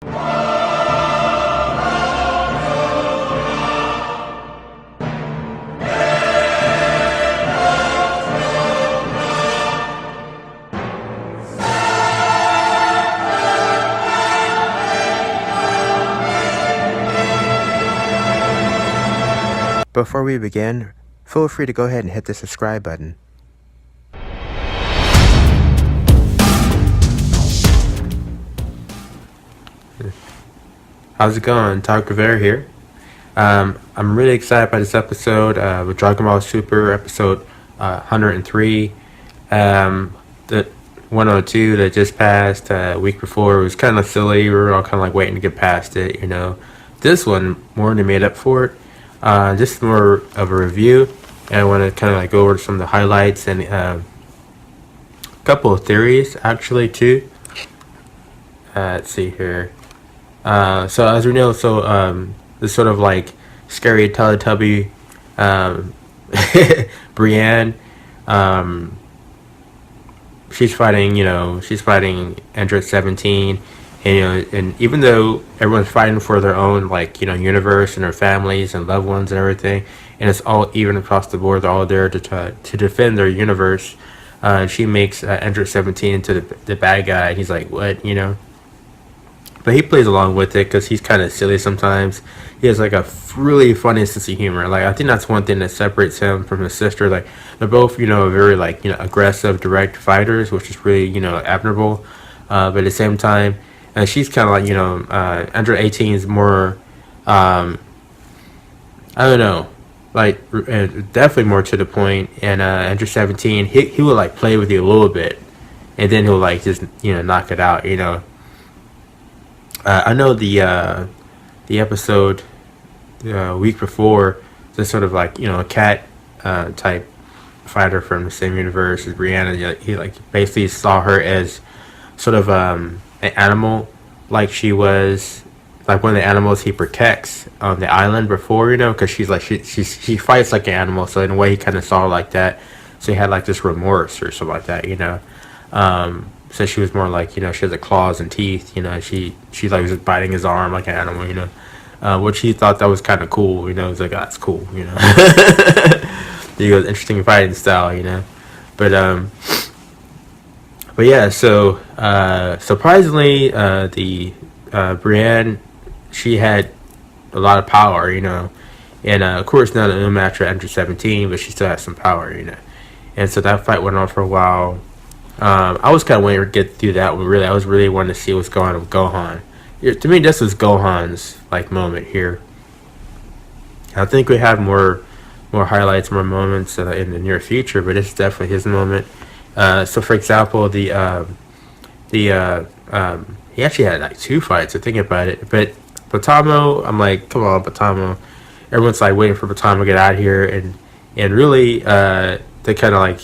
Before we begin, feel free to go ahead and hit the subscribe button. How's it going? Tarik Rever here. I'm really excited about this episode with Dragonball Super episode 103. The 102 that just passed a week before was kind of silly. We were all kind of like waiting to get past it, you know. This one more than made up for it. Just more of a review, and I want to kind of like go over some of the highlights and a couple of theories actually too. Let's see here. So as we know, this sort of like scary Teletubby Brienne, she's fighting Android 17, and and even though everyone's fighting for their own universe and their families and loved ones and everything, and it's all even across the board, they're all there to defend their universe. She makes Android 17 into the bad guy, and he's like, what, But he plays along with it because he's kind of silly sometimes. He has like a really funny sense of humor. Like I think that's one thing that separates him from his sister. Like they're both, very aggressive, direct fighters, which is really admirable. But at the same time, she's kind of like Android 18 is more, I don't know, like definitely more to the point. And Android 17, he will like play with you a little bit, and then he'll like just knock it out. I know the episode week before, this sort of like a cat type fighter from the same universe as Brianna. He like basically saw her as sort of an animal, like she was like one of the animals he protects on the island before, because she's like she fights like an animal. So in a way, he kind of saw her like that. So he had like this remorse or something like that, So she was more like, she has the claws and teeth, she like was biting his arm like an animal, which he thought that was kind of cool, it was like, oh, that's cool, He goes, interesting fighting style, but yeah, so surprisingly, the Brienne, she had a lot of power, and of course not a match at Enter 17, but she still has some power, and so that fight went on for a while. I was kind of waiting to get through that one. Really, I was really wanting to see what's going on with Gohan. To me, this was Gohan's like moment here. I think we have more highlights, more moments in the near future, but it's definitely his moment. So, for example, he actually had like 2 fights. I think about it, but Potamo, I'm like, come on, Potamo. Everyone's like waiting for Potamo to get out of here, and really, they kind of like.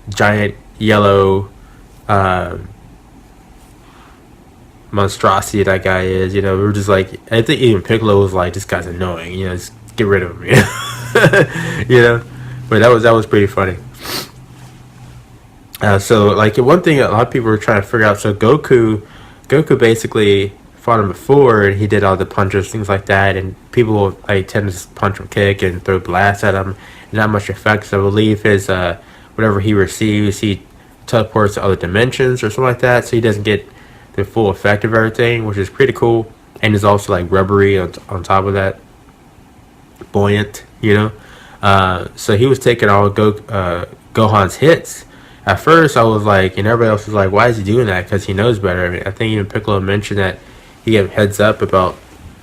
Giant yellow monstrosity that guy is, we were just like, I think even Piccolo was like, this guy's annoying, just get rid of him, but that was pretty funny. So like one thing a lot of people were trying to figure out, so Goku basically fought him before, and he did all the punches, things like that, and people like tend to just punch him, kick, and throw blasts at him, not much effect. So I believe his whatever he receives, he teleports to other dimensions or something like that, so he doesn't get the full effect of everything, which is pretty cool. And is also like rubbery on top of that, buoyant, so he was taking all Gohan's hits. At first I was like, and everybody else was like, why is he doing that? Because he knows better. I mean, I think even Piccolo mentioned that he gave heads up about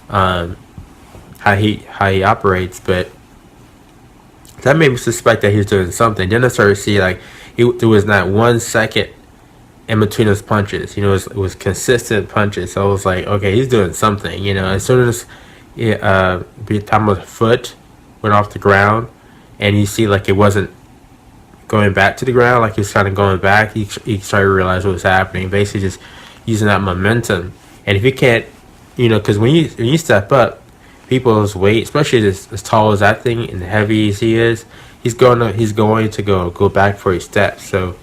how he operates, but that made me suspect that he was doing something. Then I started to see like there was not 1 second in between his punches. It was consistent punches. So I was like, okay, he's doing something. As soon as Tamo's foot went off the ground, and you see like it wasn't going back to the ground, like he was kind of going back, he started to realize what was happening. Basically, just using that momentum. And if you can't, because when you step up, people's weight, especially as tall as that thing and heavy as he is, he's going to go back for his steps, so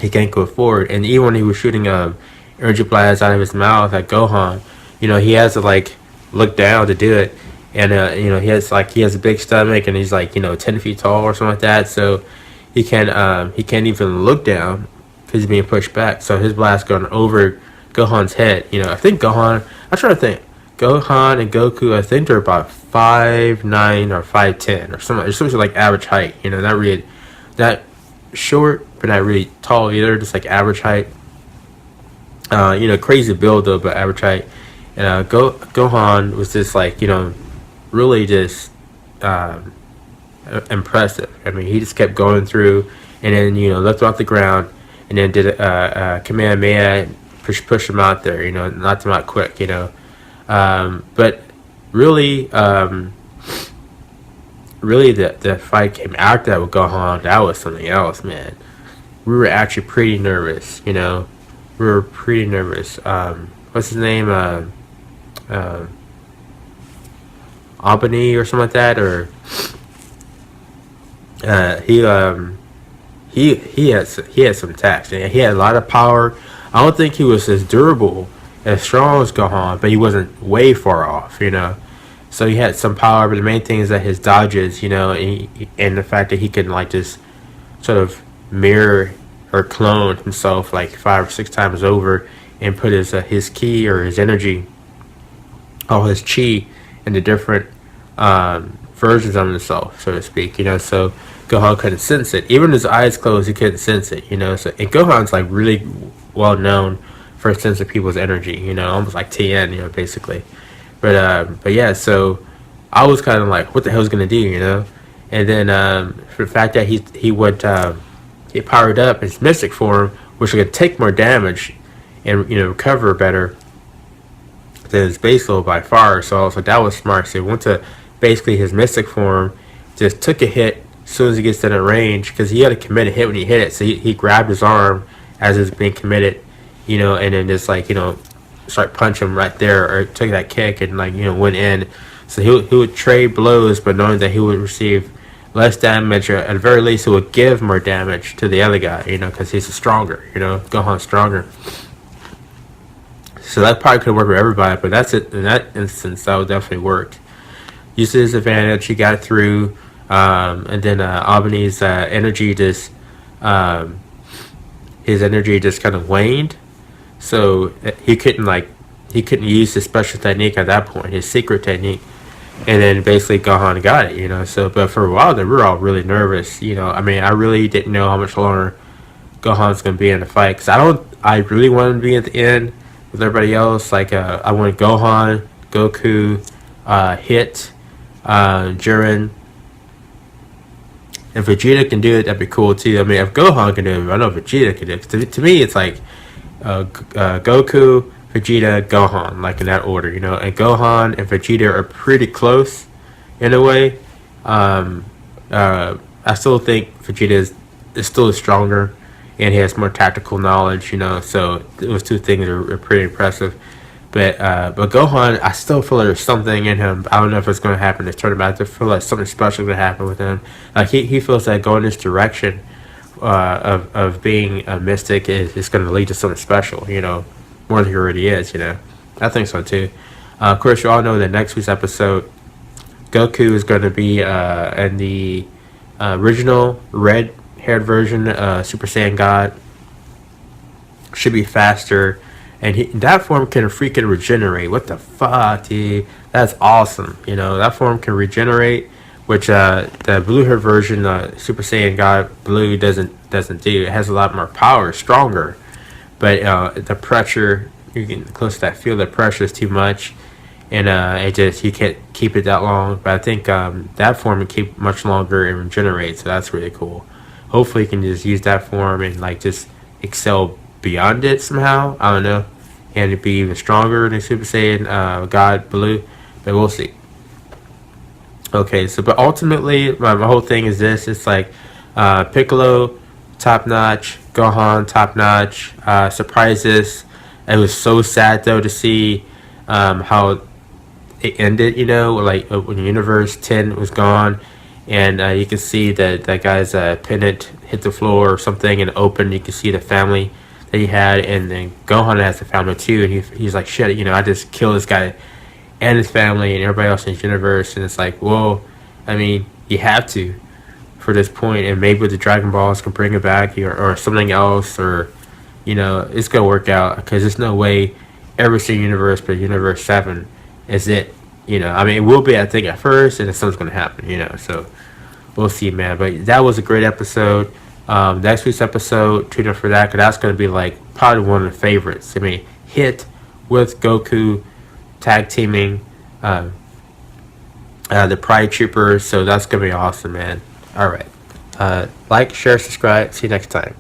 he can't go forward. And even when he was shooting energy blast out of his mouth at Gohan. He has to like look down to do it, and he has a big stomach, and he's like 10 feet tall or something like that. So he can't even look down because he's being pushed back. So his blast going over Gohan's head. I think Gohan. I'm trying to think. Gohan and Goku, I think they're about 5'9" or 5'10" or something. It's something like average height. Not really that short, but not really tall either. Just like average height. Crazy build though, but average height. And Gohan was just like really just impressive. I mean, he just kept going through, and then left off the ground, and then did a Kamehameha, push him out there. Knocked him out quick. But really, really, the fight came after that with Gohan. That was something else, man. We were actually pretty nervous. We were pretty nervous. What's his name? Albany or something like that, or he had some attacks, and he had a lot of power. I don't think he was as durable, as strong as Gohan, but he wasn't way far off, So he had some power, but the main thing is that his dodges, and the fact that he can like just sort of mirror or clone himself like 5 or 6 times over, and put his ki or his energy, all his chi, into different versions of himself, so to speak. So Gohan couldn't sense it. Even his eyes closed, he couldn't sense it. So, and Gohan's like really well known for sensing people's energy. Almost like Tien, basically. But yeah, so I was kind of like, what the hell is gonna do, And then for the fact that he powered up his mystic form, which could take more damage and recover better than his base level by far. So I was like, that was smart. So he went to basically his mystic form, just took a hit as soon as he gets to that range, because he had to commit a hit when he hit it. So he grabbed his arm as it's being committed, and then just like start punching him right there, or took that kick and like went in. So he would trade blows, but knowing that he would receive less damage, or at the very least, it would give more damage to the other guy, because he's stronger, Gohan's stronger. So that probably could work for everybody, but that's it. In that instance, that would definitely work. Used his advantage, he got through, and then Albany's energy just, his energy just kind of waned, so he couldn't use his special technique at that point, his secret technique. And then basically Gohan got it, So, but for a while there, we were all really nervous, I mean, I really didn't know how much longer Gohan's gonna be in the fight, because I really wanted to be at the end with everybody else. Like, I wanted Gohan, Goku, Hit, Jiren. If Vegeta can do it, that'd be cool too. I mean, if Gohan can do it, I know Vegeta can do it. To me, it's like Goku, Vegeta, Gohan, like in that order, And Gohan and Vegeta are pretty close in a way. I still think Vegeta is still stronger, and he has more tactical knowledge, So those two things are pretty impressive. But Gohan, I still feel like there's something in him. I don't know if it's going to happen in this tournament. I feel like something special is going to happen with him. Like he feels like going this direction of being a mystic is going to lead to something special, more than he already is, I think so too. Of course, you all know that next week's episode, Goku is going to be in the original red-haired version, Super Saiyan God. Should be faster, and that form can freaking regenerate. What the fuck, dude? That's awesome. That form can regenerate, which the blue-haired version, Super Saiyan God Blue, doesn't do. It has a lot more power, stronger. But the pressure, you get close to that field, the pressure is too much, and you can't keep it that long. But I think that form can keep much longer and regenerate, so that's really cool. Hopefully, you can just use that form and like just excel beyond it somehow. I don't know, and it'd be even stronger than Super Saiyan God Blue, but we'll see. Okay, so but ultimately, my whole thing is this: it's like Piccolo, top notch. Gohan, top notch. Surprises. It was so sad though to see how it ended. Like when Universe 10 was gone, and you can see that guy's pendant hit the floor or something and opened. You can see the family that he had, and then Gohan has the family too, and he's like, shit, I just killed this guy and his family and everybody else in his universe, and it's like, well, I mean, you have to for this point, and maybe the Dragon Balls can bring it back, or something else, or it's gonna work out, because there's no way every single universe but Universe 7 is it. I mean, it will be, I think, at first, and then something's gonna happen. So we'll see, man. But that was a great episode. Next week's episode, tune in for that, because that's gonna be like probably one of the favorites. I mean, Hit with Goku tag teaming the Pride Troopers, so that's gonna be awesome, man. All right, like, share, subscribe. See you next time.